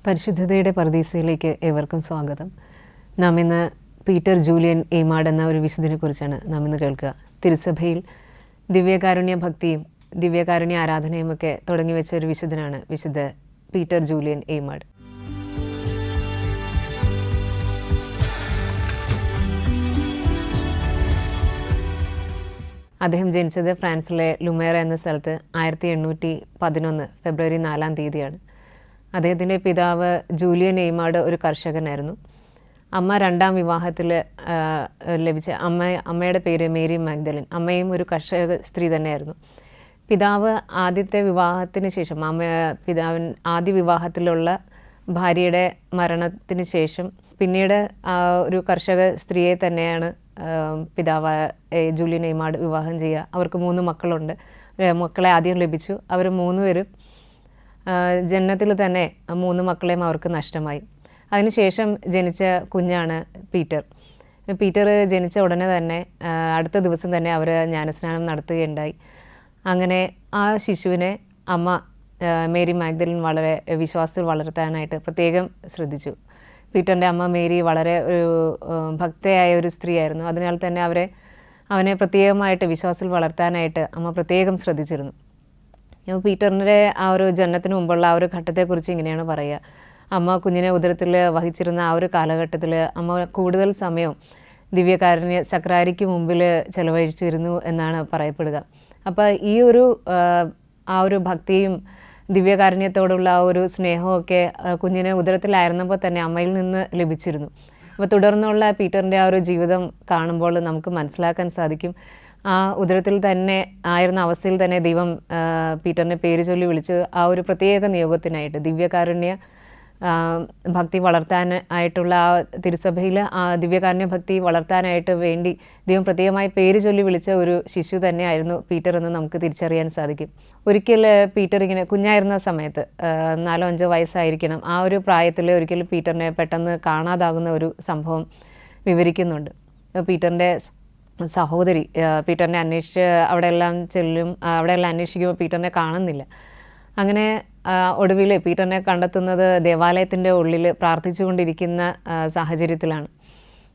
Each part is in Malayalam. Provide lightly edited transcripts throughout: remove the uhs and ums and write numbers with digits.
പരിശുദ്ധതയുടെ പർദീസയിലേക്ക് ഏവർക്കും സ്വാഗതം. നാം ഇന്ന് പീറ്റർ ജൂലിയൻ എയ്മാഡ് എന്ന ഒരു വിശുദ്ധനെ കുറിച്ചാണ് നാം ഇന്ന് കേൾക്കുക. തിരുസഭയിൽ ദിവ്യകാരുണ്യ ഭക്തിയും ദിവ്യകാരുണ്യ ആരാധനയും ഒക്കെ തുടങ്ങി വെച്ച ഒരു വിശുദ്ധനാണ് വിശുദ്ധ പീറ്റർ ജൂലിയൻ എയ്മാഡ്. അദ്ദേഹം ജനിച്ചത് ഫ്രാൻസിലെ ലുമേറ എന്ന സ്ഥലത്ത് 1811 ഫെബ്രുവരി 4 അദ്ദേഹത്തിൻ്റെ പിതാവ് ജൂലിയൻ എയ്മാഡ് ഒരു കർഷകനായിരുന്നു. അമ്മ രണ്ടാം വിവാഹത്തിൽ ലഭിച്ച അമ്മയുടെ പേര് മേരി മാഗ്ദലിൻ. അമ്മയും ഒരു കർഷക സ്ത്രീ തന്നെയായിരുന്നു. പിതാവ് ആദ്യത്തെ വിവാഹത്തിന് ശേഷം ആദ്യ വിവാഹത്തിലുള്ള ഭാര്യയുടെ മരണത്തിന് ശേഷം പിന്നീട് ഒരു കർഷക സ്ത്രീയെ തന്നെയാണ് പിതാവ് ജൂലിയൻ എയ്മാഡ് വിവാഹം ചെയ്യുക. അവർക്ക് 3 മക്കളുണ്ട്. മക്കളെ ആദ്യം ലഭിച്ചു. അവർ 3 പേരും ജനനത്തിൽ തന്നെ 3 മക്കളെയും അവർക്ക് നഷ്ടമായി. അതിനുശേഷം ജനിച്ച കുഞ്ഞാണ് പീറ്റർ. പീറ്റർ ജനിച്ച ഉടനെ തന്നെ അടുത്ത ദിവസം തന്നെ അവർ ജ്ഞാനസ്നാനം നടത്തുകയുണ്ടായി. അങ്ങനെ ആ ശിശുവിനെ അമ്മ മേരി മാഗ്ദലിൻ വളരെ വിശ്വാസത്തിൽ വളർത്താനായിട്ട് പ്രത്യേകം ശ്രദ്ധിച്ചു. പീറ്ററിൻ്റെ അമ്മ മേരി വളരെ ഒരു ഭക്തയായ ഒരു സ്ത്രീയായിരുന്നു. അതിനാൽ തന്നെ അവനെ പ്രത്യേകമായിട്ട് വിശ്വാസത്തിൽ വളർത്താനായിട്ട് അമ്മ പ്രത്യേകം ശ്രദ്ധിച്ചിരുന്നു. പീറ്ററിൻ്റെ ആ ഒരു ജനനത്തിന് മുമ്പുള്ള ആ ഒരു ഘട്ടത്തെക്കുറിച്ച് ഇങ്ങനെയാണ് പറയുക. അമ്മ കുഞ്ഞിനെ ഉദരത്തിൽ വഹിച്ചിരുന്ന ആ ഒരു കാലഘട്ടത്തിൽ അമ്മ കൂടുതൽ സമയം ദിവ്യകാരുണ്യ സക്രാരിക്ക് മുമ്പിൽ ചെലവഴിച്ചിരുന്നു എന്നാണ് പറയപ്പെടുക. അപ്പോൾ ഈ ഒരു ആ ഒരു ഭക്തിയും ദിവ്യകാരുണ്യത്തോടുള്ള ആ ഒരു സ്നേഹമൊക്കെ കുഞ്ഞിനെ ഉദരത്തിലായിരുന്നപ്പോൾ തന്നെ അമ്മയിൽ നിന്ന് ലഭിച്ചിരുന്നു. അപ്പോൾ തുടർന്നുള്ള പീറ്ററിൻ്റെ ആ ഒരു ജീവിതം കാണുമ്പോൾ നമുക്ക് മനസ്സിലാക്കാൻ സാധിക്കും, ആ ഉദരത്തിൽ തന്നെ ആയിരുന്ന അവസ്ഥയിൽ തന്നെ ദൈവം പീറ്ററിനെ പേര് ചൊല്ലി വിളിച്ച് ആ ഒരു പ്രത്യേക നിയോഗത്തിനായിട്ട് ദിവ്യകാരുണ്യ ഭക്തി വളർത്താനായിട്ടുള്ള ആ തിരുസഭയിൽ ആ ദിവ്യകാരുണ്യ ഭക്തി വളർത്താനായിട്ട് വേണ്ടി ദൈവം പ്രത്യേകമായി പേര് ചൊല്ലി വിളിച്ച ഒരു ശിശു തന്നെയായിരുന്നു പീറ്റർ എന്ന് നമുക്ക് തിരിച്ചറിയാൻ സാധിക്കും. ഒരിക്കൽ പീറ്റർ ഇങ്ങനെ കുഞ്ഞായിരുന്ന സമയത്ത് 4-5 വയസ്സായിരിക്കണം, ആ ഒരു പ്രായത്തിൽ ഒരിക്കൽ പീറ്ററിനെ പെട്ടെന്ന് കാണാതാകുന്ന ഒരു സംഭവം വിവരിക്കുന്നുണ്ട്. പീറ്ററിൻ്റെ സഹോദരി പീറ്ററിനെ അന്വേഷിച്ച് അവിടെയെല്ലാം അന്വേഷിക്കുമ്പോൾ പീറ്ററിനെ കാണുന്നില്ല. അങ്ങനെ ഒടുവിൽ പീറ്ററിനെ കണ്ടെത്തുന്നത് ദേവാലയത്തിൻ്റെ ഉള്ളിൽ പ്രാർത്ഥിച്ചുകൊണ്ടിരിക്കുന്ന സാഹചര്യത്തിലാണ്.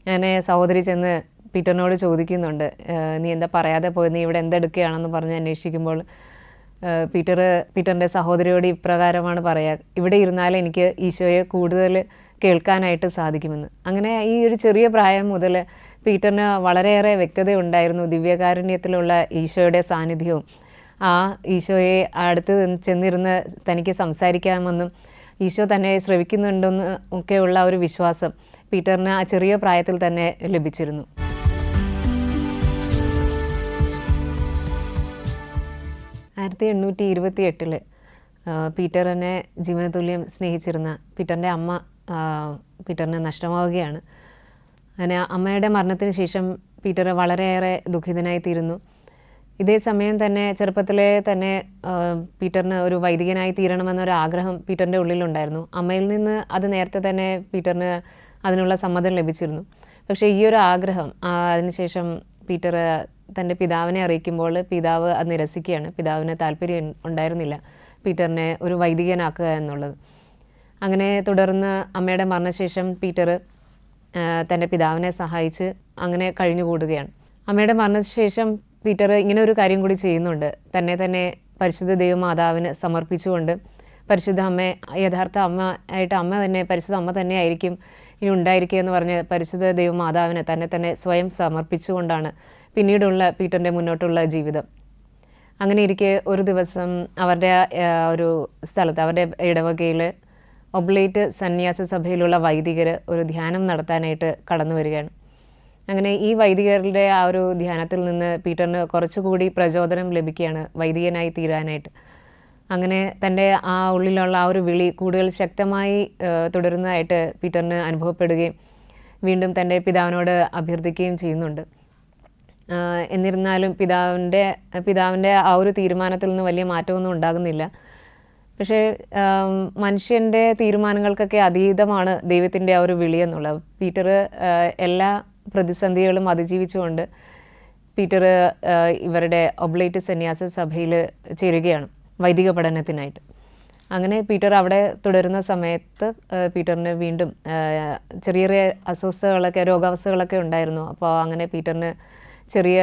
അങ്ങനെ സഹോദരി ചെന്ന് പീറ്ററിനോട് ചോദിക്കുന്നുണ്ട്, നീ എന്താ പറയാതെ പോയി, നീ ഇവിടെ എന്തെടുക്കുകയാണെന്ന് പറഞ്ഞ് അന്വേഷിക്കുമ്പോൾ പീറ്ററിൻ്റെ സഹോദരിയോട് ഇപ്രകാരമാണ് പറയുക, ഇവിടെ ഇരുന്നാൽ എനിക്ക് ഈശോയെ കൂടുതൽ കേൾക്കാനായിട്ട് സാധിക്കുമെന്ന്. അങ്ങനെ ഈ ഒരു ചെറിയ പ്രായം മുതൽ പീറ്ററിന് വളരെയേറെ വ്യക്തതയുണ്ടായിരുന്നു ദിവ്യകാരുണ്യത്തിലുള്ള ഈശോയുടെ സാന്നിധ്യവും ആ ഈശോയെ അടുത്ത് ചെന്നിരുന്ന് തനിക്ക് സംസാരിക്കാമെന്നും ഈശോ തന്നെ ശ്രവിക്കുന്നുണ്ടെന്ന് ഒക്കെയുള്ള ഒരു വിശ്വാസം പീറ്ററിന് ആ ചെറിയ പ്രായത്തിൽ തന്നെ ലഭിച്ചിരുന്നു. ആയിരത്തി 1828 പീറ്ററിനെ ജീവനതുല്യം സ്നേഹിച്ചിരുന്ന പീറ്ററിൻ്റെ അമ്മ പീറ്ററിന് നഷ്ടമാവുകയാണ്. അങ്ങനെ അമ്മയുടെ മരണത്തിന് ശേഷം പീറ്റർ വളരെയേറെ ദുഃഖിതനായി തീരുന്നു. ഇതേ സമയം തന്നെ ചെറുപ്പത്തിലെ തന്നെ പീറ്ററിന് ഒരു വൈദികനായി തീരണമെന്നൊരു ആഗ്രഹം പീറ്ററിൻ്റെ ഉള്ളിലുണ്ടായിരുന്നു. അമ്മയിൽ നിന്ന് അത് നേരത്തെ തന്നെ പീറ്ററിന് അതിനുള്ള സമ്മതം ലഭിച്ചിരുന്നു. പക്ഷേ ഈ ഒരു ആഗ്രഹം അതിനുശേഷം പീറ്റർ തൻ്റെ പിതാവിനെ അറിയിക്കുമ്പോൾ പിതാവ് അത് നിരസിക്കുകയാണ്. പിതാവിന് താല്പര്യം ഉണ്ടായിരുന്നില്ല പീറ്ററിനെ ഒരു വൈദികനാക്കുക എന്നുള്ളത്. അങ്ങനെ തുടർന്ന് അമ്മയുടെ മരണശേഷം പീറ്റർ തൻ്റെ പിതാവിനെ സഹായിച്ച് അങ്ങനെ കഴിഞ്ഞുകൂടുകയാണ്. അമ്മയുടെ മരണശേഷം പീറ്റർ ഇങ്ങനെ ഒരു കാര്യം കൂടി ചെയ്യുന്നുണ്ട്. തന്നെ പരിശുദ്ധ ദൈവമാതാവിന് സമർപ്പിച്ചുകൊണ്ട് പരിശുദ്ധ അമ്മയെ യഥാർത്ഥ അമ്മ ആയിട്ട് പരിശുദ്ധ അമ്മ തന്നെ ആയിരിക്കും ഇനി ഉണ്ടായിരിക്കുക എന്ന് പറഞ്ഞ് പരിശുദ്ധ ദൈവമാതാവിന് തന്നെ സ്വയം സമർപ്പിച്ചുകൊണ്ടാണ് പിന്നീടുള്ള പീറ്ററിൻ്റെ മുന്നോട്ടുള്ള ജീവിതം. അങ്ങനെ ഇരിക്കെ ഒരു ദിവസം അവരുടെ ഒരു സ്ഥലത്ത് അവരുടെ ഇടവകയിൽ ഒബ്ലേറ്റ് സന്യാസ സഭയിലുള്ള വൈദികർ ഒരു ധ്യാനം നടത്താനായിട്ട് കടന്നു വരികയാണ്. അങ്ങനെ ഈ വൈദികരുടെ ആ ഒരു ധ്യാനത്തിൽ നിന്ന് പീറ്ററിന് കുറച്ചുകൂടി പ്രചോദനം ലഭിക്കുകയാണ് വൈദികനായി തീരാനായിട്ട്. അങ്ങനെ തൻ്റെ ആ ഉള്ളിലുള്ള ആ ഒരു വിളി കൂടുതൽ ശക്തമായി തുടരുന്നതായിട്ട് പീറ്ററിന് അനുഭവപ്പെടുകയും വീണ്ടും തൻ്റെ പിതാവിനോട് അഭ്യർത്ഥിക്കുകയും ചെയ്യുന്നുണ്ട്. എന്നിരുന്നാലും പിതാവിൻ്റെ ആ ഒരു തീരുമാനത്തിൽ നിന്ന് വലിയ മാറ്റമൊന്നും ഉണ്ടാകുന്നില്ല. പക്ഷേ മനുഷ്യൻ്റെ തീരുമാനങ്ങൾക്കൊക്കെ അതീതമാണ് ദൈവത്തിൻ്റെ ആ ഒരു വിളി എന്നുള്ളത്. പീറ്റർ എല്ലാ പ്രതിസന്ധികളും അതിജീവിച്ചുകൊണ്ട് പീറ്റർ ഇവരുടെ ഒബ്ലേറ്റ് സന്യാസ സഭയിൽ ചേരുകയാണ് വൈദിക പഠനത്തിനായിട്ട്. അങ്ങനെ പീറ്റർ അവിടെ തുടരുന്ന സമയത്ത് പീറ്ററിന് വീണ്ടും ചെറിയ ചെറിയ രോഗാവസ്ഥകളൊക്കെ ഉണ്ടായിരുന്നു. അപ്പോൾ അങ്ങനെ പീറ്ററിന് ചെറിയ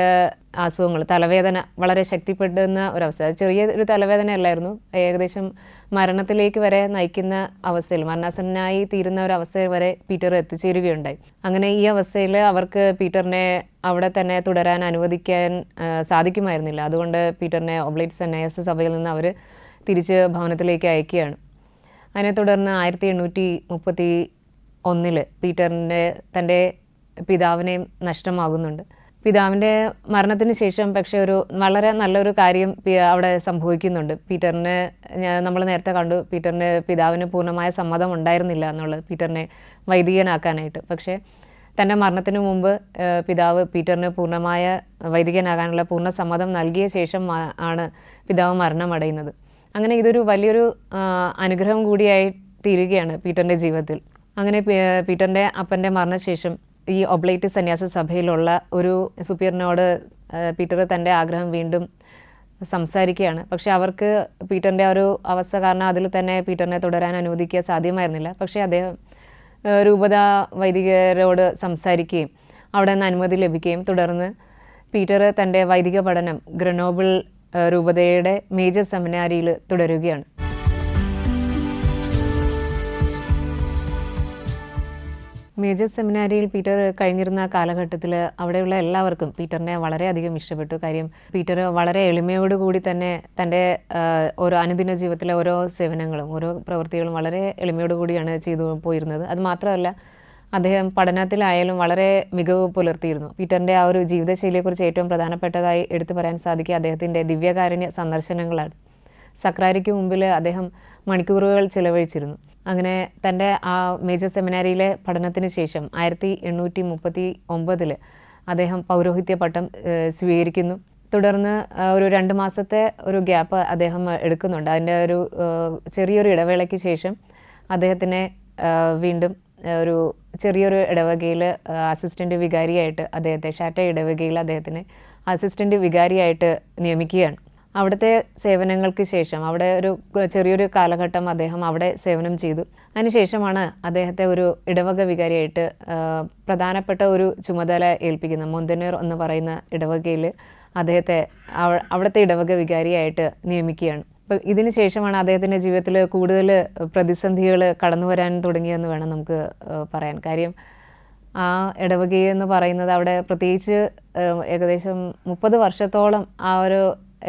അസുഖങ്ങൾ, തലവേദന വളരെ ശക്തിപ്പെടുന്ന ഒരവസ്ഥ. ചെറിയൊരു തലവേദന അല്ലായിരുന്നു, ഏകദേശം മരണത്തിലേക്ക് വരെ നയിക്കുന്ന അവസ്ഥയിൽ, മരണാസന്നനായി തീരുന്ന ഒരവസ്ഥയിൽ വരെ പീറ്റർ എത്തിച്ചേരുകയുണ്ടായി. അങ്ങനെ ഈ അവസ്ഥയിൽ അവർക്ക് പീറ്ററിനെ അവിടെ തന്നെ തുടരാൻ അനുവദിക്കാൻ സാധിക്കുമായിരുന്നില്ല. അതുകൊണ്ട് പീറ്ററിനെ ഒബ്ലേറ്റ് സന്യാസ സഭയിൽ നിന്ന് അവർ തിരിച്ച് ഭവനത്തിലേക്ക് അയക്കുകയാണ്. അതിനെ തുടർന്ന് 1831 പീറ്ററിൻ്റെ തൻ്റെ പിതാവിനെയും നഷ്ടമാകുന്നുണ്ട്. പിതാവിൻ്റെ മരണത്തിന് ശേഷം പക്ഷേ ഒരു വളരെ നല്ലൊരു കാര്യം അവിടെ സംഭവിക്കുന്നുണ്ട്. പീറ്ററിന് നമ്മൾ നേരത്തെ കണ്ടു, പീറ്ററിന് പിതാവിന് പൂർണ്ണമായ സമ്മതം ഉണ്ടായിരുന്നില്ല എന്നുള്ളത്, പീറ്ററിനെ വൈദികനാക്കാനായിട്ട്. പക്ഷേ തൻ്റെ മരണത്തിന് മുമ്പ് പിതാവ് പീറ്ററിന് പൂർണ്ണമായ വൈദികനാകാനുള്ള പൂർണ്ണ സമ്മതം നൽകിയ ശേഷം ആണ് പിതാവ് മരണമടയുന്നത്. അങ്ങനെ ഇതൊരു വലിയൊരു അനുഗ്രഹം കൂടിയായി തീരുകയാണ് പീറ്ററിൻ്റെ ജീവിതത്തിൽ. അങ്ങനെ പീറ്ററിൻ്റെ അപ്പൻ്റെ മരണശേഷം ഈ ഒബ്ലേറ്റ് സന്യാസ സഭയിലുള്ള ഒരു സുപ്പീരിയറിനോട് പീറ്റർ തൻ്റെ ആഗ്രഹം വീണ്ടും സംസാരിക്കുകയാണ്. പക്ഷേ അവർക്ക് പീറ്ററിൻ്റെ ഒരു അവസ്ഥ കാരണം അതിൽ തന്നെ പീറ്ററിനെ തുടരാൻ അനുവദിക്കുക സാധ്യമായിരുന്നില്ല. പക്ഷേ അദ്ദേഹം രൂപത വൈദികരോട് സംസാരിക്കുകയും അവിടെ നിന്ന് അനുമതി ലഭിക്കുകയും തുടർന്ന് പീറ്റർ തൻ്റെ വൈദിക പഠനം ഗ്രനോബിൾ രൂപതയുടെ മേജർ സെമിനാരിയിൽ തുടരുകയാണ്. മേജർ സെമിനാരിയിൽ പീറ്റർ കഴിഞ്ഞിരുന്ന കാലഘട്ടത്തിൽ അവിടെയുള്ള എല്ലാവർക്കും പീറ്ററിനെ വളരെയധികം ഇഷ്ടപ്പെട്ടു. കാര്യം പീറ്റർ വളരെ എളിമയോടുകൂടി തന്നെ തൻ്റെ ഓരോ അനുദിന ജീവിതത്തിലെ ഓരോ സേവനങ്ങളും ഓരോ പ്രവൃത്തികളും വളരെ എളിമയോടുകൂടിയാണ് ചെയ്തു പോയിരുന്നത്. അത് മാത്രമല്ല, അദ്ദേഹം പഠനത്തിലായാലും വളരെ മികവ് പുലർത്തിയിരുന്നു. പീറ്ററിൻ്റെ ആ ഒരു ജീവിതശൈലിയെക്കുറിച്ച് ഏറ്റവും പ്രധാനപ്പെട്ടതായി എടുത്തു പറയാൻ സാധിക്കുക അദ്ദേഹത്തിൻ്റെ ദിവ്യകാരുണ്യ സന്ദർശനങ്ങളാണ്. സക്രാരിക്ക് മുമ്പിൽ അദ്ദേഹം മണിക്കൂറുകൾ ചിലവഴിച്ചിരുന്നു. അങ്ങനെ തൻ്റെ ആ മേജർ സെമിനാരിയിലെ പഠനത്തിന് ശേഷം 1839 അദ്ദേഹം പൗരോഹിത്യ പട്ടം സ്വീകരിക്കുന്നു. തുടർന്ന് ഒരു 2 മാസത്തെ ഒരു ഗ്യാപ്പ് അദ്ദേഹം എടുക്കുന്നുണ്ട്. അതിൻ്റെ ഒരു ചെറിയൊരു ഇടവേളയ്ക്ക് ശേഷം അദ്ദേഹത്തിനെ വീണ്ടും ഒരു ചെറിയൊരു ഇടവകയിൽ അസിസ്റ്റൻ്റ് വികാരിയായിട്ട് ഷാറ്റ ഇടവകയിൽ അദ്ദേഹത്തിനെ അസിസ്റ്റൻ്റ് വികാരിയായിട്ട് നിയമിക്കുകയാണ്. അവിടുത്തെ സേവനങ്ങൾക്ക് ശേഷം അവിടെ ഒരു ചെറിയൊരു കാലഘട്ടം അദ്ദേഹം അവിടെ സേവനം ചെയ്തു. അതിനുശേഷമാണ് അദ്ദേഹത്തെ ഒരു ഇടവക വികാരിയായിട്ട് പ്രധാനപ്പെട്ട ഒരു ചുമതല ഏൽപ്പിക്കുന്ന മൊന്തനേർ എന്ന് പറയുന്ന ഇടവകയിൽ അദ്ദേഹത്തെ അവിടുത്തെ ഇടവക വികാരിയായിട്ട് നിയമിക്കുകയാണ്. അപ്പോൾ ഇതിന് ശേഷമാണ് അദ്ദേഹത്തിൻ്റെ ജീവിതത്തിൽ കൂടുതൽ പ്രതിസന്ധികൾ കടന്നു വരാൻ തുടങ്ങിയെന്ന് വേണം നമുക്ക് പറയാൻ. കാര്യം ആ ഇടവകയെന്ന് പറയുന്നത് അവിടെ പ്രത്യേകിച്ച് ഏകദേശം 30 വർഷത്തോളം ആ ഒരു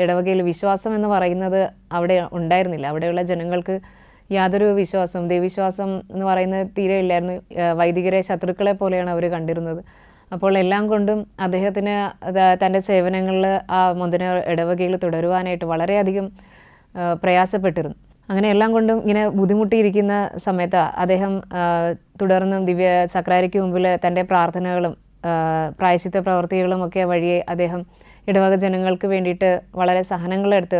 ഇടവകയിൽ വിശ്വാസം എന്ന് പറയുന്നത് അവിടെ ഉണ്ടായിരുന്നില്ല. അവിടെയുള്ള ജനങ്ങൾക്ക് യാതൊരു വിശ്വാസവും, ദൈവവിശ്വാസം എന്ന് പറയുന്നത് തീരെ ഇല്ലായിരുന്നു. വൈദികരെ ശത്രുക്കളെ പോലെയാണ് അവർ കണ്ടിരുന്നത്. അപ്പോൾ എല്ലാം കൊണ്ടും അദ്ദേഹത്തിന് തൻ്റെ സേവനങ്ങളിൽ ആ മൊന്തന ഇടവകയിൽ തുടരുവാനായിട്ട് വളരെയധികം പ്രയാസപ്പെട്ടിരുന്നു. അങ്ങനെ എല്ലാം കൊണ്ടും ഇങ്ങനെ ബുദ്ധിമുട്ടിയിരിക്കുന്ന സമയത്ത് അദ്ദേഹം തുടർന്നും സക്രാരിക്ക് മുമ്പിൽ തൻ്റെ പ്രാർത്ഥനകളും പ്രായശ്ചിത്ത പ്രവർത്തികളും ഒക്കെ വഴിയെ അദ്ദേഹം ഇടവക ജനങ്ങൾക്ക് വേണ്ടിയിട്ട് വളരെ സഹനങ്ങളെടുത്ത്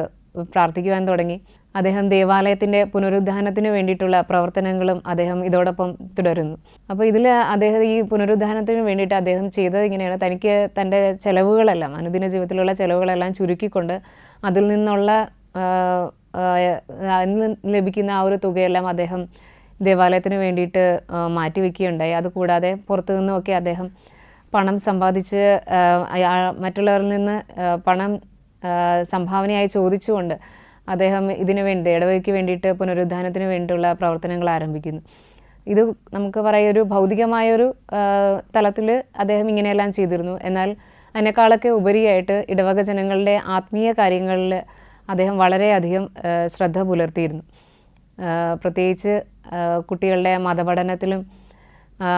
പ്രാർത്ഥിക്കുവാൻ തുടങ്ങി. അദ്ദേഹം ദേവാലയത്തിൻ്റെ പുനരുദ്ധാനത്തിന് വേണ്ടിയിട്ടുള്ള പ്രവർത്തനങ്ങളും അദ്ദേഹം ഇതോടൊപ്പം തുടരുന്നു. അപ്പോൾ ഇതിൽ അദ്ദേഹം ഈ പുനരുദ്ധാനത്തിന് വേണ്ടിയിട്ട് അദ്ദേഹം ചെയ്തത് ഇങ്ങനെയാണ്, തനിക്ക് തൻ്റെ ചിലവുകളെല്ലാം, അനുദിന ജീവിതത്തിലുള്ള ചിലവുകളെല്ലാം ചുരുക്കിക്കൊണ്ട് അതിൽ നിന്നുള്ള ലഭിക്കുന്ന ആ ഒരു തുകയെല്ലാം അദ്ദേഹം ദേവാലയത്തിന് വേണ്ടിയിട്ട് മാറ്റിവെക്കുകയുണ്ടായി. അതുകൂടാതെ പുറത്തു നിന്നുമൊക്കെ അദ്ദേഹം പണം സമ്പാദിച്ച് മറ്റുള്ളവരിൽ നിന്ന് പണം സംഭാവനയായി ചോദിച്ചുകൊണ്ട് അദ്ദേഹം ഇതിനു വേണ്ടി ഇടവകയ്ക്ക് വേണ്ടിയിട്ട് പുനരുദ്ധാനത്തിന് വേണ്ടിയിട്ടുള്ള പ്രവർത്തനങ്ങൾ ആരംഭിക്കുന്നു. ഇത് നമുക്ക് പറയാം ഒരു ഭൗതികമായൊരു തലത്തിൽ അദ്ദേഹം ഇങ്ങനെയെല്ലാം ചെയ്തിരുന്നു. എന്നാൽ അതിനേക്കാളൊക്കെ ഉപരിയായിട്ട് ഇടവക ജനങ്ങളുടെ ആത്മീയ കാര്യങ്ങളിൽ അദ്ദേഹം വളരെയധികം ശ്രദ്ധ പുലർത്തിയിരുന്നു. പ്രത്യേകിച്ച് കുട്ടികളുടെ മതപഠനത്തിലും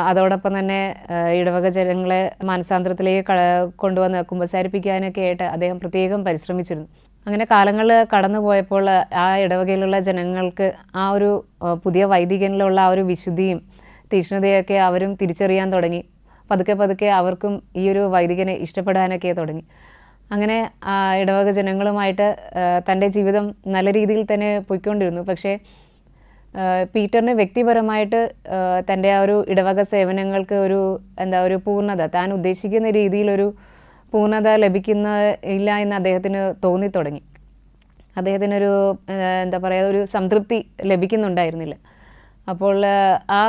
അതോടൊപ്പം തന്നെ ഇടവക ജനങ്ങളെ മാനസാന്തരത്തിലേക്ക് കൊണ്ടുവന്ന് കുമ്പസാരിപ്പിക്കാനൊക്കെ ആയിട്ട് അദ്ദേഹം പ്രത്യേകം പരിശ്രമിച്ചിരുന്നു. അങ്ങനെ കാലങ്ങൾ കടന്നു പോയപ്പോൾ ആ ഇടവകയിലുള്ള ജനങ്ങൾക്ക് ആ ഒരു പുതിയ വൈദികനിലുള്ള ആ ഒരു വിശുദ്ധിയും തീക്ഷ്ണതയൊക്കെ അവരും തിരിച്ചറിയാൻ തുടങ്ങി. പതുക്കെ അവർക്കും ഈ ഒരു വൈദികനെ ഇഷ്ടപ്പെടാനൊക്കെ തുടങ്ങി. അങ്ങനെ ഇടവക ജനങ്ങളുമായിട്ട് തൻ്റെ ജീവിതം നല്ല രീതിയിൽ തന്നെ പോയിക്കൊണ്ടിരുന്നു. പക്ഷേ പീറ്ററിന് വ്യക്തിപരമായിട്ട് തൻ്റെ ആ ഒരു ഇടവക സേവനങ്ങൾക്ക് ഒരു പൂർണ്ണത, താൻ ഉദ്ദേശിക്കുന്ന രീതിയിലൊരു പൂർണ്ണത ഇല്ല എന്ന് അദ്ദേഹത്തിന് തോന്നിത്തുടങ്ങി. അദ്ദേഹത്തിനൊരു എന്താ പറയുക, ഒരു സംതൃപ്തി ലഭിക്കുന്നുണ്ടായിരുന്നില്ല. അപ്പോൾ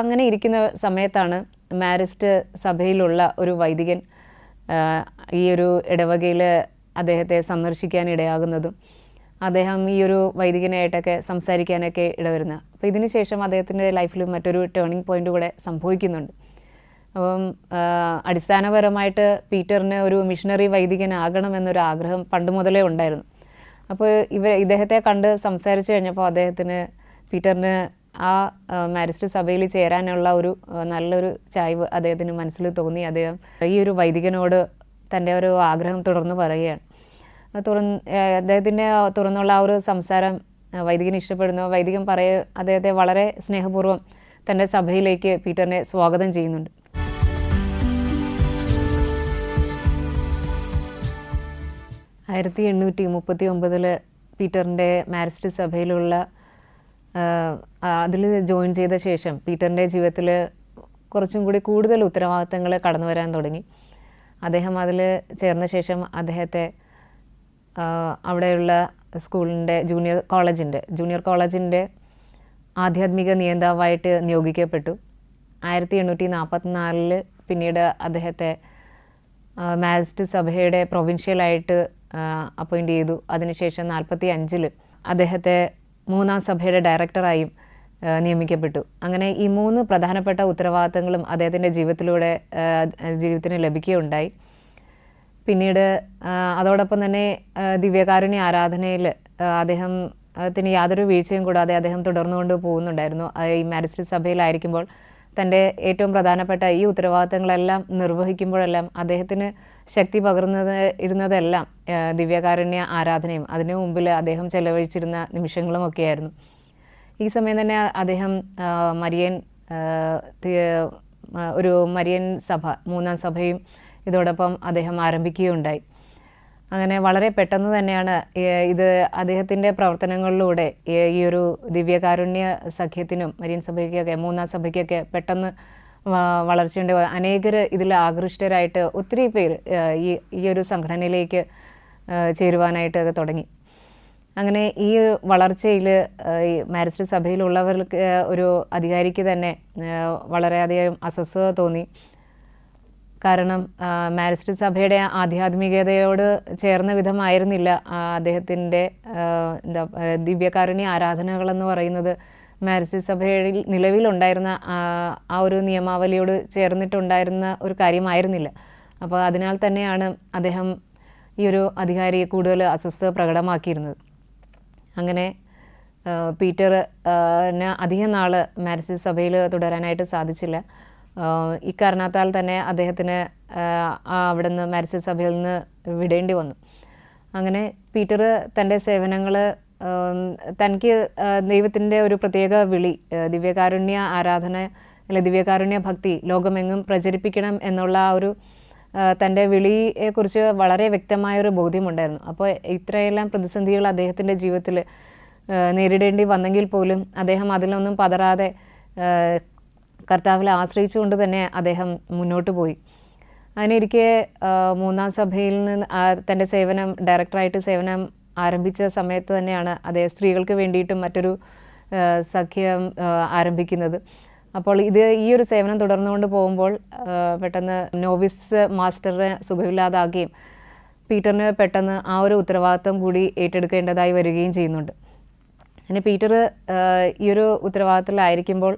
അങ്ങനെ ഇരിക്കുന്ന സമയത്താണ് മാരിസ്റ്റ് സഭയിലുള്ള ഒരു വൈദികൻ ഈ ഒരു ഇടവകയിൽ അദ്ദേഹത്തെ സന്ദർശിക്കാൻ ഇടയാകുന്നതും അദ്ദേഹം ഈ ഒരു വൈദികനായിട്ടൊക്കെ സംസാരിക്കാനൊക്കെ ഇടവരുന്നത്. അപ്പോൾ ഇതിന് ശേഷം അദ്ദേഹത്തിൻ്റെ ലൈഫിൽ മറ്റൊരു ടേണിംഗ് പോയിൻ്റ് കൂടെ സംഭവിക്കുന്നുണ്ട്. അപ്പം അടിസ്ഥാനപരമായിട്ട് പീറ്ററിന് ഒരു മിഷണറി വൈദികനാകണമെന്നൊരു ആഗ്രഹം പണ്ട് മുതലേ ഉണ്ടായിരുന്നു. അപ്പോൾ ഇദ്ദേഹത്തെ കണ്ട് സംസാരിച്ച് കഴിഞ്ഞപ്പോൾ പീറ്ററിന് ആ മാരിസ്റ്റ് സഭയിൽ ചേരാനുള്ള ഒരു നല്ലൊരു ചായ്വ് അദ്ദേഹത്തിന് മനസ്സിൽ തോന്നി. അദ്ദേഹം ഈ ഒരു വൈദികനോട് തൻ്റെ ഒരു ആഗ്രഹം തുടർന്ന് പറയുകയാണ്. അദ്ദേഹത്തിൻ്റെ തുറന്നുള്ള ആ ഒരു സംസാരം വൈദികന് ഇഷ്ടപ്പെടുന്നു. വൈദികൻ അദ്ദേഹത്തെ വളരെ സ്നേഹപൂർവ്വം തൻ്റെ സഭയിലേക്ക് പീറ്ററിനെ സ്വാഗതം ചെയ്യുന്നുണ്ട്. ആയിരത്തി 1839 പീറ്ററിൻ്റെ മാരിസ്റ്റ് സഭയിലുള്ള അതിൽ ജോയിൻ ചെയ്ത ശേഷം പീറ്ററിൻ്റെ ജീവിതത്തിൽ കുറച്ചും കൂടി കൂടുതൽ ഉത്തരവാദിത്തങ്ങൾ കടന്നു വരാൻ തുടങ്ങി. അദ്ദേഹം അതിൽ ചേർന്ന ശേഷം അദ്ദേഹത്തെ അവിടെയുള്ള സ്കൂളിൻ്റെ ജൂനിയർ കോളേജിൻ്റെ ആധ്യാത്മിക നിയന്താവായിട്ട് നിയോഗിക്കപ്പെട്ടു. 1844 പിന്നീട് അദ്ദേഹത്തെ മാരിസ്റ്റ് സഭയുടെ പ്രൊവിൻഷ്യലായിട്ട് അപ്പോയിൻ്റ് ചെയ്തു. അതിനുശേഷം 1945 അദ്ദേഹത്തെ 3-ാം സഭയുടെ ഡയറക്ടറായും നിയമിക്കപ്പെട്ടു. അങ്ങനെ ഈ 3 പ്രധാനപ്പെട്ട ഉത്തരവാദിത്തങ്ങളും അദ്ദേഹത്തിൻ്റെ ജീവിതത്തിന് ലഭിക്കുകയുണ്ടായി. പിന്നീട് അതോടൊപ്പം തന്നെ ദിവ്യകാരുണ്യ ആരാധനയിൽ അദ്ദേഹത്തിന് യാതൊരു വീഴ്ചയും കൂടാതെ അദ്ദേഹം തുടർന്നുകൊണ്ട് പോകുന്നുണ്ടായിരുന്നു. ഈ മാരിസ്റ്റ് സഭയിലായിരിക്കുമ്പോൾ തൻ്റെ ഏറ്റവും പ്രധാനപ്പെട്ട ഈ ഉത്തരവാദിത്തങ്ങളെല്ലാം നിർവഹിക്കുമ്പോഴെല്ലാം അദ്ദേഹത്തിന് ശക്തി ഇരുന്നതെല്ലാം ദിവ്യകാരുണ്യ ആരാധനയും അതിനു മുമ്പിൽ അദ്ദേഹം ചെലവഴിച്ചിരുന്ന നിമിഷങ്ങളുമൊക്കെയായിരുന്നു. ഈ സമയം തന്നെ അദ്ദേഹം ഒരു മരിയൻ സഭ 3-ാം സഭയും ഇതോടൊപ്പം അദ്ദേഹം ആരംഭിക്കുകയുണ്ടായി. അങ്ങനെ വളരെ പെട്ടെന്ന് തന്നെയാണ് ഇത് അദ്ദേഹത്തിൻ്റെ പ്രവർത്തനങ്ങളിലൂടെ ഈ ഒരു ദിവ്യകാരുണ്യ സഖ്യത്തിനും മരിയൻ സഭയ്ക്കൊക്കെ 3-ാം സഭയ്ക്കൊക്കെ പെട്ടെന്ന് വളർച്ചയുണ്ട്. അനേകർ ഇതിൽ ആകൃഷ്ടരായിട്ട് ഒത്തിരി പേര് ഈ ഒരു സംഘടനയിലേക്ക് ചേരുവാനായിട്ടൊക്കെ തുടങ്ങി. അങ്ങനെ ഈ വളർച്ചയിൽ ഈ മാരിസ്റ്റ് സഭയിലുള്ളവർക്ക് ഒരു അധികാരിക്ക് തന്നെ വളരെയധികം അസ്വസ്ഥത തോന്നി. കാരണം മാരിസ്റ്റ് സഭയുടെ ആധ്യാത്മികതയോട് ചേർന്ന വിധമായിരുന്നില്ല അദ്ദേഹത്തിൻ്റെ ദിവ്യകാരുണ്യ ആരാധനകളെന്ന് പറയുന്നത്. മാരിസ്റ്റ് സഭയിൽ നിലവിലുണ്ടായിരുന്ന ആ ഒരു നിയമാവലിയോട് ചേർന്നിട്ടുണ്ടായിരുന്ന ഒരു കാര്യമായിരുന്നില്ല. അപ്പോൾ അതിനാൽ തന്നെയാണ് അദ്ദേഹം ഈ ഒരു അധികാരിയെ കൂടുതൽ അസ്വസ്ഥത പ്രകടമാക്കിയിരുന്നത്. അങ്ങനെ പീറ്ററിന് അധികം നാൾ മാരിസ്റ്റ് സഭയിൽ തുടരാനായിട്ട് സാധിച്ചില്ല. ഇക്കാരണത്താൽ തന്നെ അദ്ദേഹത്തിന് അവിടെ നിന്ന് മാരിസ്റ്റ് സഭയിൽ നിന്ന് വിടേണ്ടി വന്നു. അങ്ങനെ പീറ്റർ തൻ്റെ സേവനങ്ങൾ തനിക്ക് ദൈവത്തിൻ്റെ ഒരു പ്രത്യേക വിളി, ദിവ്യകാരുണ്യ ആരാധന അല്ലെ ദിവ്യകാരുണ്യ ഭക്തി ലോകമെങ്ങും പ്രചരിപ്പിക്കണം എന്നുള്ള ആ ഒരു തൻ്റെ വിളിയെക്കുറിച്ച് വളരെ വ്യക്തമായൊരു ബോധ്യമുണ്ടായിരുന്നു. അപ്പോൾ ഇത്രയെല്ലാം പ്രതിസന്ധികൾ അദ്ദേഹത്തിൻ്റെ ജീവിതത്തിൽ നേരിടേണ്ടി വന്നെങ്കിൽ പോലും അദ്ദേഹം അതിലൊന്നും പതറാതെ കർത്താവിൽ ആശ്രയിച്ചുകൊണ്ട് തന്നെ അദ്ദേഹം മുന്നോട്ട് പോയി. അതിനിരിക്കെ 3-ാം സഭയിൽ നിന്ന് തൻ്റെ ഡയറക്ടറായിട്ട് സേവനം ആരംഭിച്ച സമയത്ത് തന്നെയാണ് അദ്ദേഹം സ്ത്രീകൾക്ക് വേണ്ടിയിട്ടും മറ്റൊരു സഖ്യം ആരംഭിക്കുന്നത്. അപ്പോൾ ഈ ഒരു സേവനം തുടർന്നുകൊണ്ട് പോകുമ്പോൾ പെട്ടെന്ന് നോവിസ് മാസ്റ്ററിനെ സുഖമില്ലാതാകുകയും പീറ്ററിന് പെട്ടെന്ന് ആ ഒരു ഉത്തരവാദിത്വം കൂടി ഏറ്റെടുക്കേണ്ടതായി വരികയും ചെയ്യുന്നുണ്ട്. അങ്ങനെ പീറ്റർ ഈ ഒരു ഉത്തരവാദിത്തത്തിലായിരിക്കുമ്പോൾ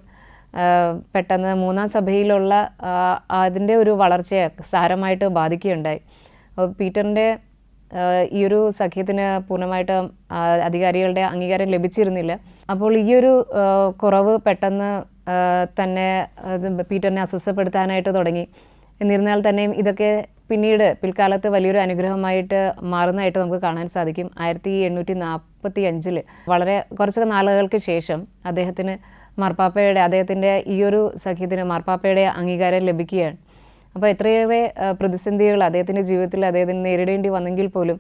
പെട്ടെന്ന് 3-ാം സഭയിലുള്ള അതിൻ്റെ ഒരു വളർച്ചയെ സാരമായിട്ട് ബാധിക്കുകയുണ്ടായി. പീറ്ററിൻ്റെ ഈ ഒരു സഖ്യത്തിന് പൂർണ്ണമായിട്ട് അധികാരികളുടെ അംഗീകാരം ലഭിച്ചിരുന്നില്ല. അപ്പോൾ ഈ ഒരു കുറവ് പെട്ടെന്ന് തന്നെ പീറ്ററിനെ അസ്വസ്ഥപ്പെടുത്താനായിട്ട് തുടങ്ങി. എന്നിരുന്നാൽ തന്നെയും ഇതൊക്കെ പിൽക്കാലത്ത് വലിയൊരു അനുഗ്രഹമായിട്ട് മാറുന്നതായിട്ട് നമുക്ക് കാണാൻ സാധിക്കും. 1845 വളരെ കുറച്ച് നാളുകൾക്ക് ശേഷം അദ്ദേഹത്തിൻ്റെ ഈ ഒരു സഖ്യത്തിന് മാർപ്പാപ്പയുടെ അംഗീകാരം ലഭിക്കുകയാണ്. അപ്പോൾ എത്രയേറെ പ്രതിസന്ധികൾ അദ്ദേഹത്തിൻ്റെ ജീവിതത്തിൽ അദ്ദേഹത്തിന് നേരിടേണ്ടി വന്നെങ്കിൽ പോലും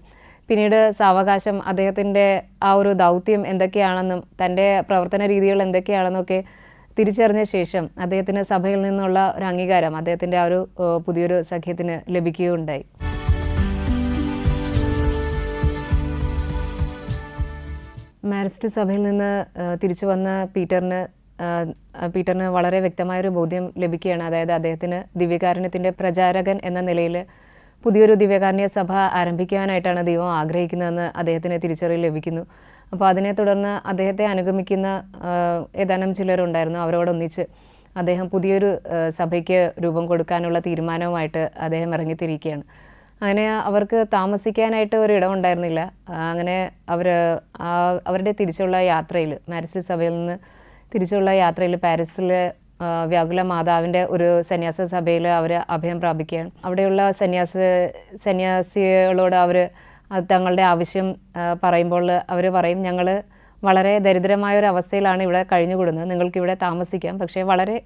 പിന്നീട് സാവകാശം അദ്ദേഹത്തിൻ്റെ ആ ഒരു ദൗത്യം എന്തൊക്കെയാണെന്നും തൻ്റെ പ്രവർത്തന രീതികൾ എന്തൊക്കെയാണെന്നൊക്കെ തിരിച്ചറിഞ്ഞ ശേഷം അദ്ദേഹത്തിന് സഭയിൽ നിന്നുള്ള ഒരു അംഗീകാരം അദ്ദേഹത്തിൻ്റെ ആ ഒരു പുതിയൊരു സഖ്യത്തിന് ലഭിക്കുകയുണ്ടായി. മാരിസ്റ്റ് സഭയിൽ നിന്ന് തിരിച്ചു വന്ന പീറ്ററിന് വളരെ വ്യക്തമായൊരു ബോധ്യം ലഭിക്കുകയാണ്. അതായത് അദ്ദേഹത്തിന് ദിവ്യകാരുണ്യത്തിൻ്റെ പ്രചാരകൻ എന്ന നിലയിൽ പുതിയൊരു ദിവ്യകാരുണ്യ സഭ ആരംഭിക്കാനായിട്ടാണ് ദൈവം ആഗ്രഹിക്കുന്നതെന്ന് അദ്ദേഹത്തിന് തിരിച്ചറിയൽ ലഭിക്കുന്നു. അപ്പോൾ അതിനെ തുടർന്ന് അദ്ദേഹത്തെ അനുഗമിക്കുന്ന ഏതാനും ചിലരുണ്ടായിരുന്നു. അവരോടൊന്നിച്ച് അദ്ദേഹം പുതിയൊരു സഭയ്ക്ക് രൂപം കൊടുക്കാനുള്ള തീരുമാനവുമായിട്ട് അദ്ദേഹം ഇറങ്ങിത്തിരിക്കുകയാണ്. അങ്ങനെ അവർക്ക് താമസിക്കാനായിട്ട് ഒരിടം ഉണ്ടായിരുന്നില്ല. അങ്ങനെ അവരുടെ തിരിച്ചുള്ള യാത്രയിൽ, മാരിസ്റ്റ് സഭയിൽ നിന്ന് തിരിച്ചുള്ള യാത്രയിൽ പാരീസിൽ വ്യാകുല മാതാവിൻ്റെ ഒരു സന്യാസ സഭയിൽ അവർ അഭയം പ്രാപിക്കുകയാണ്. അവിടെയുള്ള സന്യാസികളോട് അവർ തങ്ങളുടെ ആവശ്യം പറയുമ്പോൾ അവർ പറയും, ഞങ്ങൾ വളരെ ദരിദ്രമായൊരവസ്ഥയിലാണ് ഇവിടെ കഴിഞ്ഞുകൂടുന്നത്, നിങ്ങൾക്കിവിടെ താമസിക്കാം, പക്ഷേ വളരെ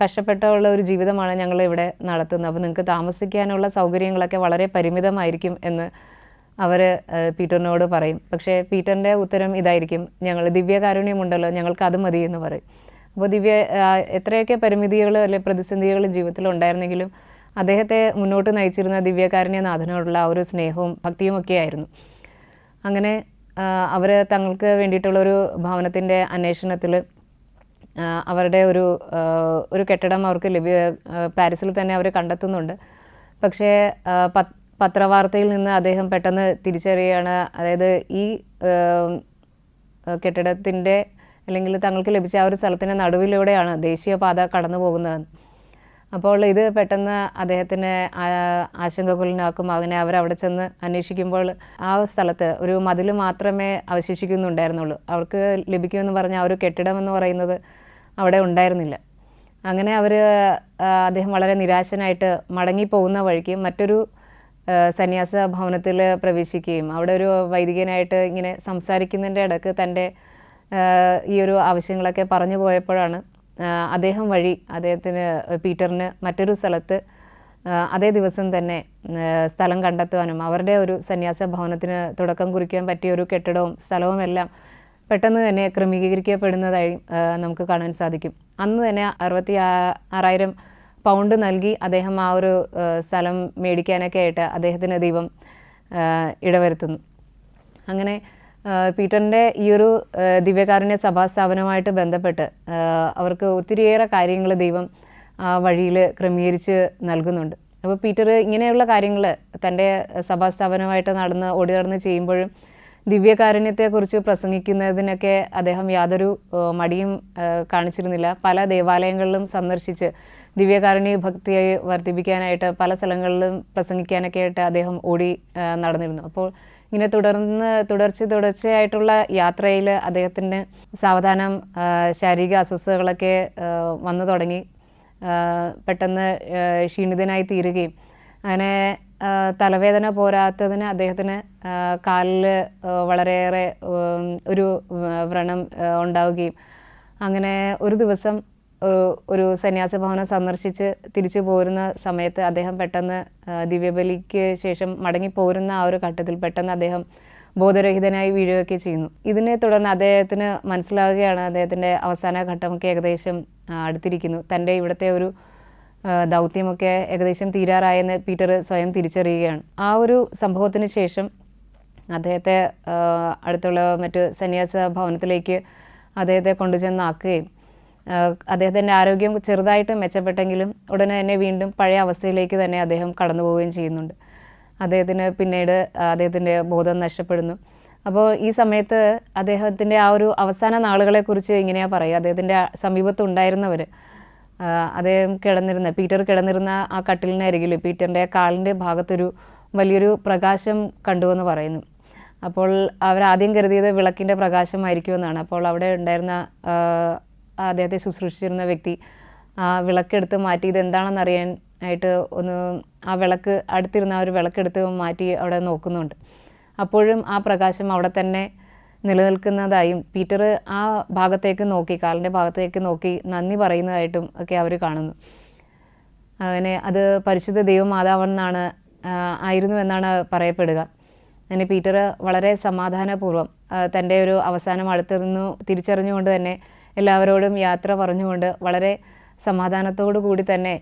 കഷ്ടപ്പെട്ടുള്ള ഒരു ജീവിതമാണ് ഞങ്ങൾ ഇവിടെ നടത്തുന്നത്, അപ്പോൾ നിങ്ങൾക്ക് താമസിക്കാനുള്ള സൗകര്യങ്ങളൊക്കെ വളരെ പരിമിതമായിരിക്കും എന്ന് അവർ പീറ്ററിനോട് പറയും. പക്ഷേ പീറ്ററിൻ്റെ ഉത്തരം ഇതായിരിക്കും, ഞങ്ങൾ ദിവ്യകാരുണ്യമുണ്ടല്ലോ, ഞങ്ങൾക്ക് അത് മതി എന്ന് പറയും. അപ്പോൾ എത്രയൊക്കെ പരിമിതികൾ അല്ലെങ്കിൽ പ്രതിസന്ധികൾ ജീവിതത്തിൽ ഉണ്ടായിരുന്നെങ്കിലും അദ്ദേഹത്തെ മുന്നോട്ട് നയിച്ചിരുന്ന ദിവ്യകാരുണ്യനാഥനോടുള്ള ആ ഒരു സ്നേഹവും ഭക്തിയുമൊക്കെ ആയിരുന്നു. അങ്ങനെ അവർ തങ്ങൾക്ക് വേണ്ടിയിട്ടുള്ളൊരു ഭവനത്തിൻ്റെ അന്വേഷണത്തിൽ അവരുടെ ഒരു കെട്ടിടം അവർക്ക് പാരീസിൽ തന്നെ അവർ കണ്ടെത്തുന്നുണ്ട്. പക്ഷേ പത്രവാർത്തയിൽ നിന്ന് അദ്ദേഹം പെട്ടെന്ന് തിരിച്ചറിയുകയാണ്, അതായത് ഈ കെട്ടിടത്തിൻ്റെ അല്ലെങ്കിൽ തങ്ങൾക്ക് ലഭിച്ച ആ ഒരു സ്ഥലത്തിൻ്റെ നടുവിലൂടെയാണ് ദേശീയപാത കടന്നു പോകുന്നത്. അപ്പോൾ ഇത് പെട്ടെന്ന് അദ്ദേഹത്തിന് ആശങ്കകുലനാക്കും. അങ്ങനെ അവരവിടെ ചെന്ന് അന്വേഷിക്കുമ്പോൾ ആ സ്ഥലത്ത് ഒരു മതിൽ മാത്രമേ അവശേഷിക്കുന്നുണ്ടായിരുന്നുള്ളൂ. അവർക്ക് ലഭിക്കുമെന്ന് പറഞ്ഞ ആ ഒരു കെട്ടിടം എന്ന് പറയുന്നത് അവിടെ ഉണ്ടായിരുന്നില്ല. അങ്ങനെ അദ്ദേഹം വളരെ നിരാശനായിട്ട് മടങ്ങിപ്പോകുന്ന വഴിക്ക് മറ്റൊരു സന്യാസ ഭവനത്തിൽ പ്രവേശിക്കുകയും അവിടെ ഒരു വൈദികനായിട്ട് ഇങ്ങനെ സംസാരിക്കുന്നതിൻ്റെ ഇടയ്ക്ക് തൻ്റെ ഈ ഒരു ആവശ്യങ്ങളൊക്കെ പറഞ്ഞു പോയപ്പോഴാണ് അദ്ദേഹം വഴി പീറ്ററിന് മറ്റൊരു സ്ഥലത്ത് അതേ ദിവസം തന്നെ സ്ഥലം കണ്ടെത്തുവാനും അവരുടെ ഒരു സന്യാസ ഭവനത്തിന് തുടക്കം കുറിക്കാൻ പറ്റിയ ഒരു കെട്ടിടവും സ്ഥലവും എല്ലാം പെട്ടെന്ന് തന്നെ ക്രമീകരിക്കപ്പെടുന്നതായി നമുക്ക് കാണാൻ സാധിക്കും. അന്ന് തന്നെ 66,000 പൗണ്ട് നൽകി അദ്ദേഹം ആ ഒരു സ്ഥലം മേടിക്കാനൊക്കെ ആയിട്ട് അദ്ദേഹത്തിന് ദൈവം ഇടവരുത്തുന്നു. അങ്ങനെ പീറ്ററിൻ്റെ ഈ ഒരു ദിവ്യകാരുണ്യ സഭാസ്ഥാപനവുമായിട്ട് ബന്ധപ്പെട്ട് അവർക്ക് ഒത്തിരിയേറെ കാര്യങ്ങൾ ദൈവം വഴിയിൽ ക്രമീകരിച്ച് നൽകുന്നുണ്ട്. അപ്പോൾ പീറ്റർ ഇങ്ങനെയുള്ള കാര്യങ്ങൾ തൻ്റെ സഭാസ്ഥാപനമായിട്ട് ഓടി നടന്ന് ചെയ്യുമ്പോഴും ദിവ്യകാരുണ്യത്തെക്കുറിച്ച് പ്രസംഗിക്കുന്നതിനൊക്കെ അദ്ദേഹം യാതൊരു മടിയും കാണിച്ചിരുന്നില്ല. പല ദേവാലയങ്ങളിലും സന്ദർശിച്ച് ദിവ്യകാരുണ്യ ഭക്തിയെ വർദ്ധിപ്പിക്കാനായിട്ട് പല സ്ഥലങ്ങളിലും പ്രസംഗിക്കാനൊക്കെ ആയിട്ട് അദ്ദേഹം ഓടി നടന്നിരുന്നു. അപ്പോൾ ഇങ്ങനെ തുടർച്ചയായിട്ടുള്ള യാത്രയിൽ അദ്ദേഹത്തിന് സാവധാനം ശാരീരിക അസ്വസ്ഥതകളൊക്കെ വന്നു തുടങ്ങി. പെട്ടെന്ന് ക്ഷീണിതനായി തീരുകയും അങ്ങനെ തലവേദന പോരാത്തതിന് അദ്ദേഹത്തിന് കാലിൽ വളരെയേറെ ഒരു വ്രണം ഉണ്ടാവുകയും അങ്ങനെ ഒരു ദിവസം ഒരു സന്യാസ ഭവനം സന്ദർശിച്ച് തിരിച്ചു പോരുന്ന സമയത്ത് അദ്ദേഹം പെട്ടെന്ന് ദിവ്യബലിക്ക് ശേഷം മടങ്ങിപ്പോരുന്ന ആ ഒരു ഘട്ടത്തിൽ പെട്ടെന്ന് അദ്ദേഹം ബോധരഹിതനായി വീഴുകയൊക്കെ ചെയ്യുന്നു. ഇതിനെ തുടർന്ന് അദ്ദേഹത്തിന് മനസ്സിലാവുകയാണ് അദ്ദേഹത്തിൻ്റെ അവസാന ഘട്ടമൊക്കെ ഏകദേശം അടുത്തിരിക്കുന്നു, തൻ്റെ ഇവിടുത്തെ ഒരു ദൗത്യമൊക്കെ ഏകദേശം തീരാറായെന്ന് പീറ്റർ സ്വയം തിരിച്ചറിയുകയാണ്. ആ ഒരു സംഭവത്തിന് ശേഷം അദ്ദേഹത്തെ അടുത്തുള്ള മറ്റ് സന്യാസ ഭവനത്തിലേക്ക് അദ്ദേഹത്തെ കൊണ്ടുചെന്നാക്കുകയും അദ്ദേഹത്തിൻ്റെ ആരോഗ്യം ചെറുതായിട്ട് മെച്ചപ്പെട്ടെങ്കിലും ഉടനെ തന്നെ വീണ്ടും പഴയ അവസ്ഥയിലേക്ക് തന്നെ അദ്ദേഹം കടന്നു പോവുകയും ചെയ്യുന്നുണ്ട്. അദ്ദേഹത്തിന് പിന്നീട് അദ്ദേഹത്തിൻ്റെ ബോധം നഷ്ടപ്പെടുന്നു. അപ്പോൾ ഈ സമയത്ത് അദ്ദേഹത്തിൻ്റെ ആ ഒരു അവസാന നാളുകളെക്കുറിച്ച് ഇങ്ങനെയാണ് പറയുക. അദ്ദേഹത്തിൻ്റെ സമീപത്തുണ്ടായിരുന്നവർ പീറ്റർ കിടന്നിരുന്ന ആ കട്ടിലിനരികിൽ പീറ്ററിൻ്റെ കാലിൻ്റെ ഭാഗത്തൊരു വലിയൊരു പ്രകാശം കണ്ടുവെന്ന് പറയുന്നു. അപ്പോൾ അവരാദ്യം കരുതിയത് വിളക്കിൻ്റെ പ്രകാശമായിരിക്കുമെന്നാണ്. അപ്പോൾ അവിടെ ഉണ്ടായിരുന്ന അദ്ദേഹത്തെ ശുശ്രൂഷിച്ചിരുന്ന വ്യക്തി ആ വിളക്കെടുത്ത് മാറ്റി ഇതെന്താണെന്ന് അറിയാനായിട്ട് അടുത്തിരുന്ന ആ ഒരു വിളക്കെടുത്ത് മാറ്റി അവിടെ നോക്കുന്നുണ്ട്. അപ്പോഴും ആ പ്രകാശം അവിടെ തന്നെ നിലനിൽക്കുന്നതായും പീറ്റർ ആ ഭാഗത്തേക്ക് നോക്കി, കാലിൻ്റെ ഭാഗത്തേക്ക് നോക്കി നന്ദി പറയുന്നതായിട്ടും ഒക്കെ അവർ കാണുന്നു. അങ്ങനെ അത് പരിശുദ്ധ ദൈവമാതാവെന്നാണ് ആയിരുന്നു എന്നാണ് പറയപ്പെടുക. അങ്ങനെ പീറ്റർ വളരെ സമാധാനപൂർവ്വം തൻ്റെ ഒരു അവസാനം അടുത്തിരുന്നു തിരിച്ചറിഞ്ഞുകൊണ്ട് തന്നെ എല്ലാവരോടും യാത്ര പറഞ്ഞുകൊണ്ട് വളരെ സമാധാനത്തോടു കൂടി തന്നെ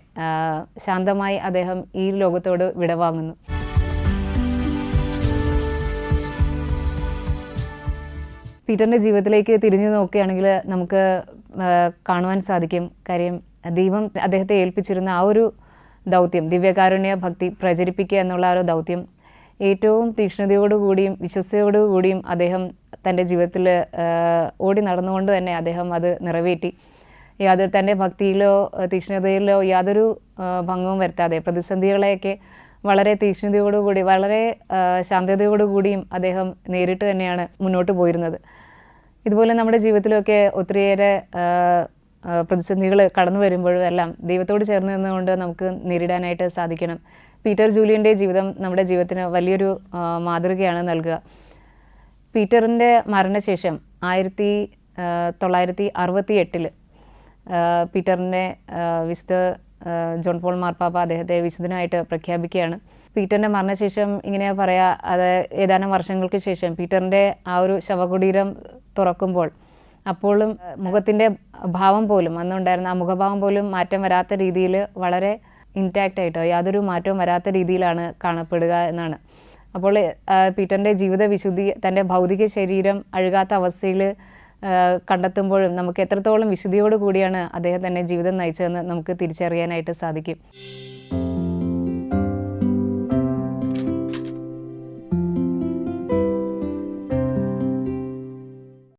ശാന്തമായി അദ്ദേഹം ഈ ലോകത്തോട് വിടവാങ്ങുന്നു. പീറ്ററിൻ്റെ ജീവിതത്തിലേക്ക് തിരിഞ്ഞു നോക്കുകയാണെങ്കിൽ നമുക്ക് കാണുവാൻ സാധിക്കും. കാര്യം ദൈവം അദ്ദേഹത്തെ ഏൽപ്പിച്ചിരുന്ന ആ ഒരു ദൗത്യം, ദിവ്യകാരുണ്യ ഭക്തി പ്രചരിപ്പിക്കുക എന്നുള്ള ആ ഒരു ദൗത്യം ഏറ്റവും തീക്ഷ്ണതയോടുകൂടിയും വിശ്വസ്തയോടുകൂടിയും അദ്ദേഹം തൻ്റെ ജീവിതത്തിൽ ഓടി നടന്നുകൊണ്ട് തന്നെ അദ്ദേഹം അത് നിറവേറ്റി. തൻ്റെ ഭക്തിയിലോ തീക്ഷ്ണതയിലോ യാതൊരു ഭംഗവും വരുത്താതെ പ്രതിസന്ധികളെയൊക്കെ വളരെ തീക്ഷ്ണതയോടുകൂടി വളരെ ശാന്തതയോടുകൂടിയും അദ്ദേഹം നേരിട്ട് തന്നെയാണ് മുന്നോട്ട് പോയിരുന്നത്. ഇതുപോലെ നമ്മുടെ ജീവിതത്തിലൊക്കെ ഒത്തിരിയേറെ പ്രതിസന്ധികൾ കടന്നു വരുമ്പോഴും എല്ലാം ദൈവത്തോട് ചേർന്ന് നിന്നുകൊണ്ട് നമുക്ക് നേരിടാനായിട്ട് സാധിക്കണം. പീറ്റർ ജൂലിയൻ്റെ ജീവിതം നമ്മുടെ ജീവിതത്തിന് വലിയൊരു മാതൃകയാണ് നൽകുക. പീറ്ററിൻ്റെ മരണശേഷം 1968 പീറ്ററിൻ്റെ വിശുദ്ധ ജോൺ പോൾ മാർപ്പാപ്പ അദ്ദേഹത്തെ വിശുദ്ധനായിട്ട് പ്രഖ്യാപിക്കുകയാണ്. പീറ്ററിൻ്റെ മരണശേഷം ഇങ്ങനെ പറയാം, അത് ഏതാനും വർഷങ്ങൾക്ക് ശേഷം പീറ്ററിൻ്റെ ആ ഒരു ശവകുടീരം തുറക്കുമ്പോൾ അപ്പോഴും മുഖത്തിൻ്റെ ഭാവം പോലും, അന്നുണ്ടായിരുന്ന ആ മുഖഭാവം പോലും മാറ്റം വരാത്ത രീതിയിൽ വളരെ ഇൻടാക്റ്റായിട്ടോ യാതൊരു മാറ്റവും വരാത്ത രീതിയിലാണ് കാണപ്പെടുക എന്നാണ്. അപ്പോൾ പീറ്ററിൻ്റെ ജീവിത വിശുദ്ധി തൻ്റെ ഭൗതിക ശരീരം അഴുകാത്ത അവസ്ഥയിൽ കണ്ടെത്തുമ്പോഴും നമുക്ക് എത്രത്തോളം വിശുദ്ധിയോട് കൂടിയാണ് അദ്ദേഹം തന്നെ ജീവിതം നയിച്ചതെന്ന് നമുക്ക് തിരിച്ചറിയാനായിട്ട് സാധിക്കും.